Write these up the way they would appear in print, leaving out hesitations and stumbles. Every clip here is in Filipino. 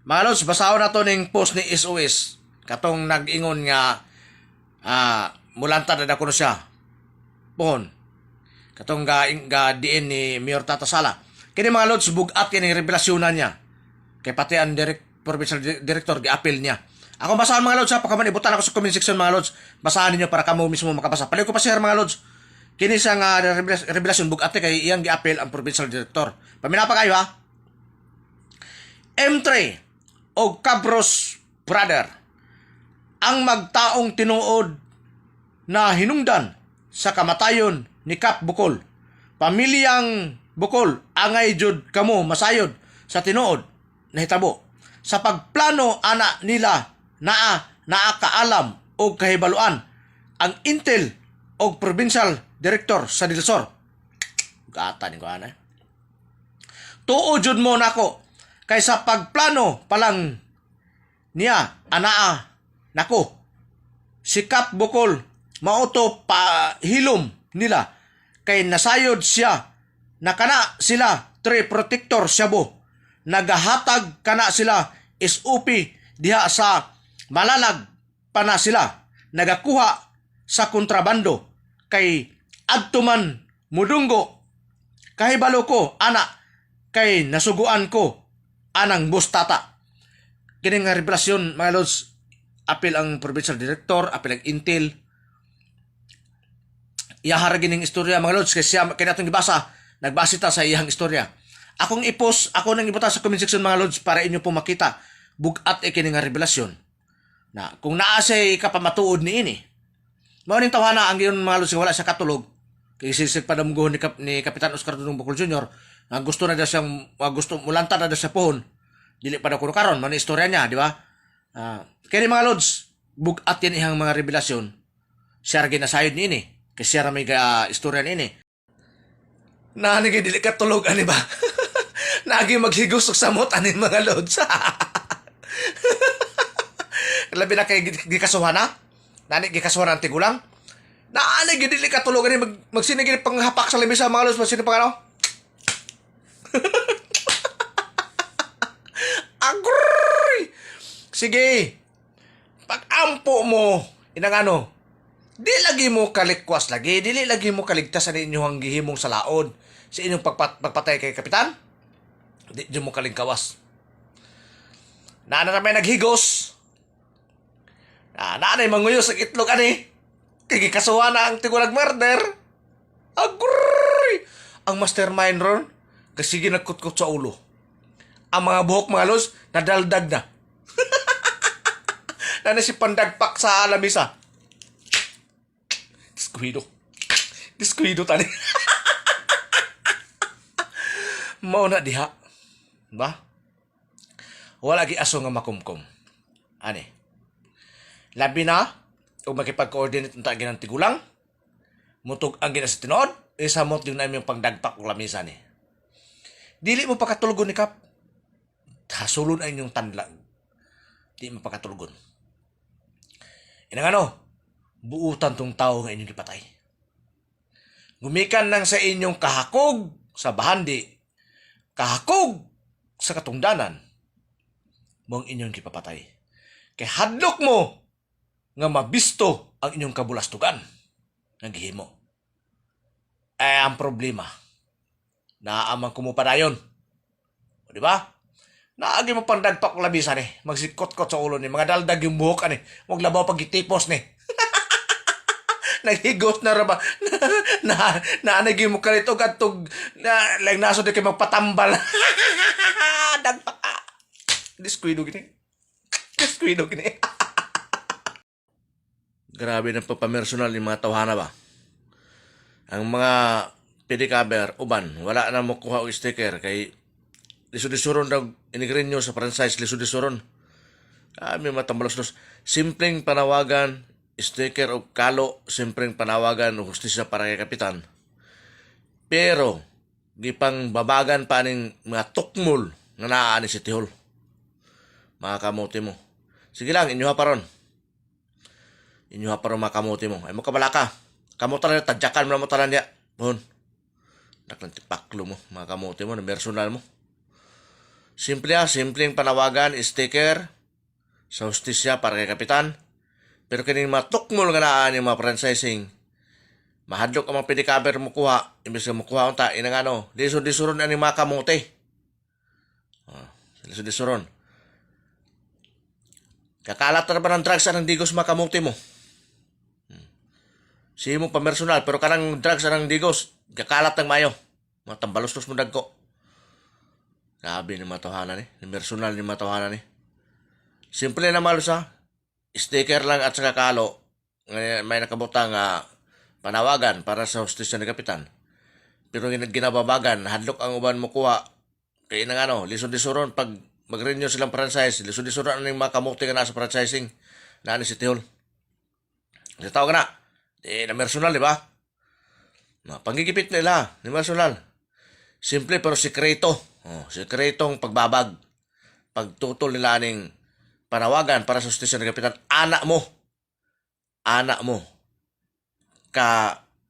Mga lods, basaho na to ning post ni SOS. Katong nag-ingon nga mulanta na ko siya. Pohon. Katong ga diin ni Mayor Tata Sala. Kini mga lods, bugat kini revelasyonan niya. Kay pati ang provincial director gi-appeal niya. Ako basahan mga lods ha, pagkaman ibutan ako sa comment section mga lods. Basahan niyo para kamo mismo makabasa. Paliw ko pa share mga lods. Kini sa nga revelasyon bugat kay iyang gi-appeal ang provincial director. Paminapa kayo ha. M3 o Cabros Brother ang magtaong tinuod na hinungdan sa kamatayon ni Kap Bukol. Pamilyang Bukol angay jud kamo masayod sa tinuod na hitabo. Sa pagplano ana nila naakaalam o kahibaluan ang Intel o Provincial Director sa Dilsor. Gata ni ko ana. Tuo jud mo nako kay sa pagplano palang niya anaa nako si Kap Bukol mauto pa hilom nila kay nasayod siya na kana sila tree protector syabo nagahatag kana sila SOP diha sa malalag pa na sila nagakuha sa kontrabando kay adtuman mudunggo kahibalo ko ana kay nasuguan ko anang bustata. Kini nga revelasyon mga lods, apil ang provincial director, apil ang Intel. Iyahara gining istorya mga lods kasi kaya natong gibasa, nagbasita sa iyang istorya. Akong ipos, ako nang ibuta sa comment section mga lods para inyo po makita bugat kini nga revelasyon. Na kung naa say kapamatuod ni ini. Mao ning tawhana ang giyon mga lods wala sa katulog. Kay sisig padamgo ni Kapitan Oscar Dudong Bukol Jr. na gusto na daw siyang gusto mulanta na daw sa pohon. Dili pa daw kuno karon man istorya niya, di ba? Kaya mga lods, bugat yan ihang mga revelasyon. Siya rin nasayod ni ini. Kasi siya may istorya ni ini. Nani dili ka tulog ani ba? Nagi maghigos og samot ani mga lods. Labi na kay gikasuhan na? Nani gikasuhan ang tigulang? Naanay dili ka tulog ani magsinigil panghapak sa lamisa mga lods, masino pa ano? Agroy! Sige. Pag-ampo mo, inang ano, di lagi mo kalikwas lagi, dili lagi mo kaligtas sa inyong gihimong salaod sa inyong pagpatay kay Kapitan. Di mo kalingkawas. Naana na may naghigos. Naanay manguyos ang itlog ani. Kaya kasuha na ang tigulag murder. Agroy! Ang mastermind ron, kasi ginagkutkot sa ulo. Ang mga buhok mga los, nadaldag na. Na si pandagpak sa lamisa. Diskuido tani. Mao na diha. Ba? Wala gi aso nga makumkum. Ani? Labi na, o makipag-coordinate ng tagin ng tigulang, mutog ang gina sa tinood, isamot yung namin yung pangdagpak o lamisa ni. Dili mo pakatulgon ni Kap. Hasulon ay inyong tanlag. Di mo pakatulgon. Inang ano, buutan tong tao nga inyong ipatay. Gumikan lang sa inyong kahakog sa bahandi, kahakog sa katungdanan, mong inyong ipapatay. Kay hadlok mo nga mabisto ang inyong kabulastugan ng gihimo. Ang problema, naaamang kumupadayon. O di ba? Naagi mo pang dagpak labisan ni. Magsikot-kot sa ulo ni. Mga daldag yung buhok ani. Huwag labaw pag itipos ni. Naghigos na ra ba? Naanagi mo kalito katog lang naso di kayo magpatambal. Dagpak. Diskuido gini. Diskuido gini. Grabe ng papamersonal yung mga tawhana ba? Ang mga pedicabber, uban, wala na mo kuha o sticker kay lisod-lisuron daw inigrinyo sa franchise lisod-lisuron. May matambalos-los. Simpleng panawagan, sticker o kalo, simpleng panawagan o hustisya para kay Kapitan. Pero, di pang babagan pa ning mga tukmol na naaan ni City Hall. Mga kamote mo. Sige lang, inyuha pa ron. Inyuha pa ron mga kamote mo. Ay mo kabala ka. Kamote na, tadyakan mo na mo talan niya. Mohon. Naklang tipaklo mo, mga kamote mo, na personal mo. Simpleng panawagan, sticker sa hustisya para kay kapitan. Pero kining matukmol nga naan yung mga franchising, mahadlok ang mga pedicabber mo kuha, imbes nga mo kuha unta, inang ano, disod-disuron ang mga kamote. Disod-disuron. Kakalat na ba ng drugs anang digos mga kamote mo? Siya mo pamersonal, pero kanang drugs anang digos, kakalat ng mayo. Mga tambalos-tos mo dagko. Grabe ni matawanan ni. Personal ni matawanan ni. Simple na malos ha. Sticker lang at saka kalo. May nakabutang panawagan para sa hostisya ni kapitan. Pero ginababagan, hadlok ang uban mo kuha. Kaya nang ano, lisod-lisuron pag mag-renew silang franchise, lisod-lisuron ang mga kamuti nga nasa franchising na ni City Hall. Kasi tao ka na. Na personal, di ba? Panggigipit nila, ni personal. Simple pero sikreto. Sikretong pagbabag. Pagtutol nila aning panawagan para sa hostisya ng kapitan. Anak mo.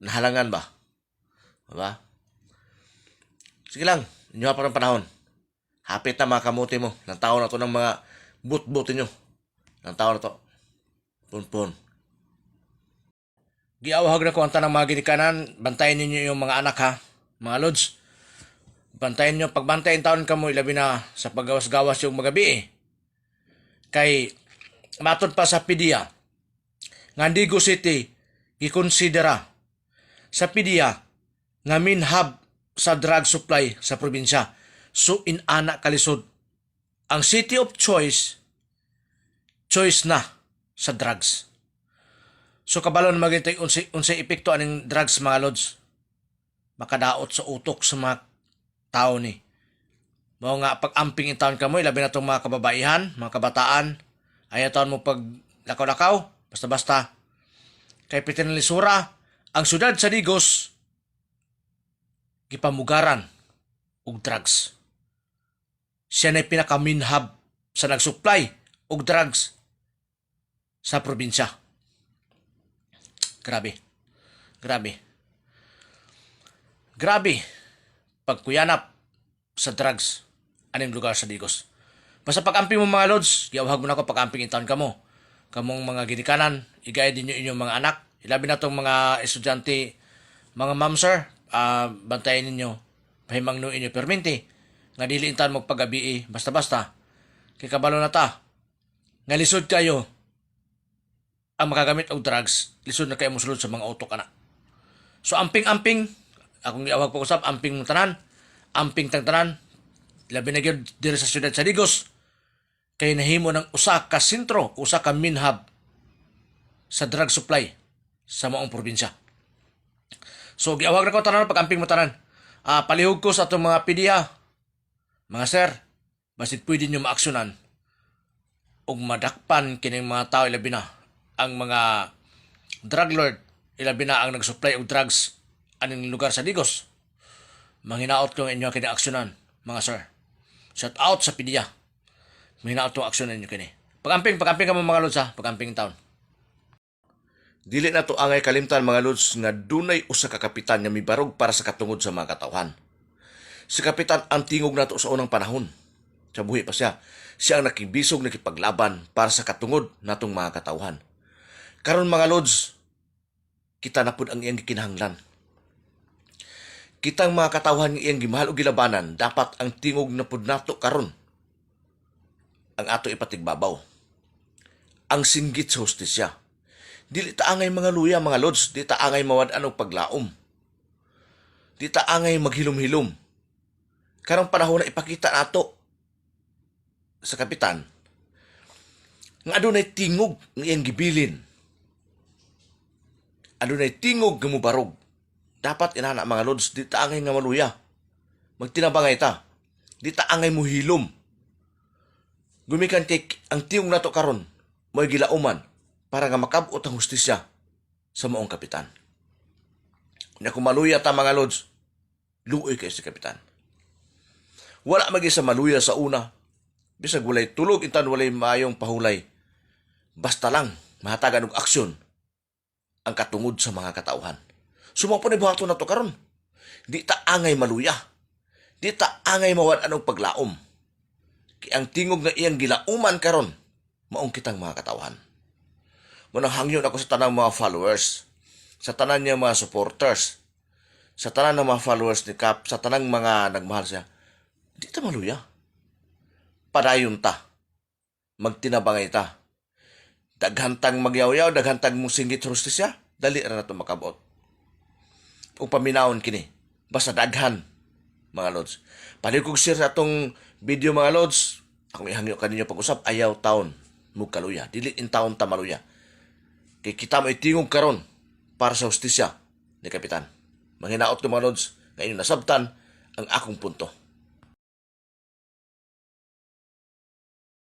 Nahalangan ba? Diba? Sige lang. Inyo pa ng panahon. Hapit na mga kamuti mo. Ng tao na to ng mga but-buti nyo. Ng tao na to. Pun-pun. Giawhag na ko ang tanang mga ginikanan. Bantayan ninyo yung mga anak ha. Mga lods. Bantayan nyo, pagbantayin taon ka mo, ilabi na sa paggawas-gawas yung magabi Kay, matod pa sa PDEA, nga Andigo City, gikonsidera sa PDEA, nga main hub sa drug supply sa probinsya. So, in-ana kalisod. Ang city of choice na sa drugs. So, kabalon magintay unsay epekto aning drugs mga lods. Makadaot sa utok sa mga tao ni. Mao nga pag-amping in taon ka mo, ilabi na itong mga kababaihan, mga kabataan, ayaw taon mo pag lakaw-lakaw, basta-basta. Kay Pitinalisura, ang syudad sa Digos, gipamugaran og drugs. Siya na'y pinaka-main hub sa nag-supply og drugs sa probinsya. Grabe. Pagkuyanap sa drugs aning lugar sa Digos. Basta pag-amping mo mga lods, giawhag mo na ko pag-amping intaon kamo. Kamong mga ginikanan, i-guide ninyo inyong mga anak. Ilabi na tong mga estudyante, mga ma'am sir, bantayan ninyo, pahimang no inyo perminti, nga dili intaon mo pag-gabi basta-basta. Kay kabalo na ta, nga lisod kayo, ang makagamit og drugs, lisod na kayo musulod sa mga utok ana. So amping-amping, akong giawhag po usap, amping mo tanan, amping tang tanan, labi na gyud diri sa syudad sa Digos, kay nahimo ng usa ka sentro, usa ka main hub sa drug supply sa maong probinsya. So giawhag na ko tanan pag-amping mo tanan. Palihog ko sa atong mga PDEA, mga sir, basit pwede nyo maaksyonan ug madakpan kining mga tao, ilabi na ang mga drug lord, ilabi na ang nag-supply og drugs aning lugar sa Digos. Manghinaot ko inyo kini aksyonan, mga sir. Shout out sa PDEA. Manghinaot ko aksyonan inyo kini. Pag-amping ka mo mga lods ha, pag-amping taon. Dili na to angay kalimtan mga lods nga dunay usa ka kapitan nga mibarog para sa katungod sa mga katawhan. Si kapitan ang tingog nato sa unang panahon. Sa buhi pa siya. Siya ang nakibisog nakipaglaban para sa katungod natong mga katawhan. Karon mga lods, kita na pud ang iyang gikinahanglan. Kitang mga katawhan nga iyang gimahal o gilabanan, dapat ang tingog na pud nato karon ang ato ipatigbabaw. Ang singgit sa hustisya. Dili ta angay mga luya mga lods, di ta angay mawad-an og paglaom. Di ta angay maghilom-hilom. Karong panahon na ipakita nato sa kapitan nga adunay tingog nga iyang gibilin. Adunay tingog nga mubarog. Dapat inana mga lods, di ta angay nga maluya. Magtinabangay ta. Di ta angay muhilom. Gumikan kay ang tingog nato karon mo'y gilauman para nga makabot ang hustisya sa maong kapitan. Kung maluya ta mga lods, luoy kay si kapitan. Wala magi sa maluya sa una. Bisag walay tulog, intan walay maayong pahulay. Basta lang mahatagan og aksyon ang katungod sa mga katauhan. Sumapo ni buhaton na to karon. Di ta angay maluya. Di ta angay mawad-an og paglaom. Ang tingog nga iyang gilauman karon maong kitang mga katawan. Munang hangyon ako sa tanang mga followers, sa tanan niya mga supporters, sa tanan ng mga followers ni Kap, sa tanang mga nagmahal siya. Di ta maluya. Padayon ta. Magtinabangay ta. Daghantang magyaw-yaw, daghantang musinggit hostesya, dali ra na ito makabot. Kung paminawon kini, basta daghan, mga lods. Palikog share sa atong video, mga lods. Akong ihangyo kaninyo pag-usap, ayaw taon mo kaluya. Dili in taon ta maluya. Kay kita mo itingog karon para sa hostisya ni Kapitan. Manghinaot ko, mga lods, ngayon nasabtan ang akong punto.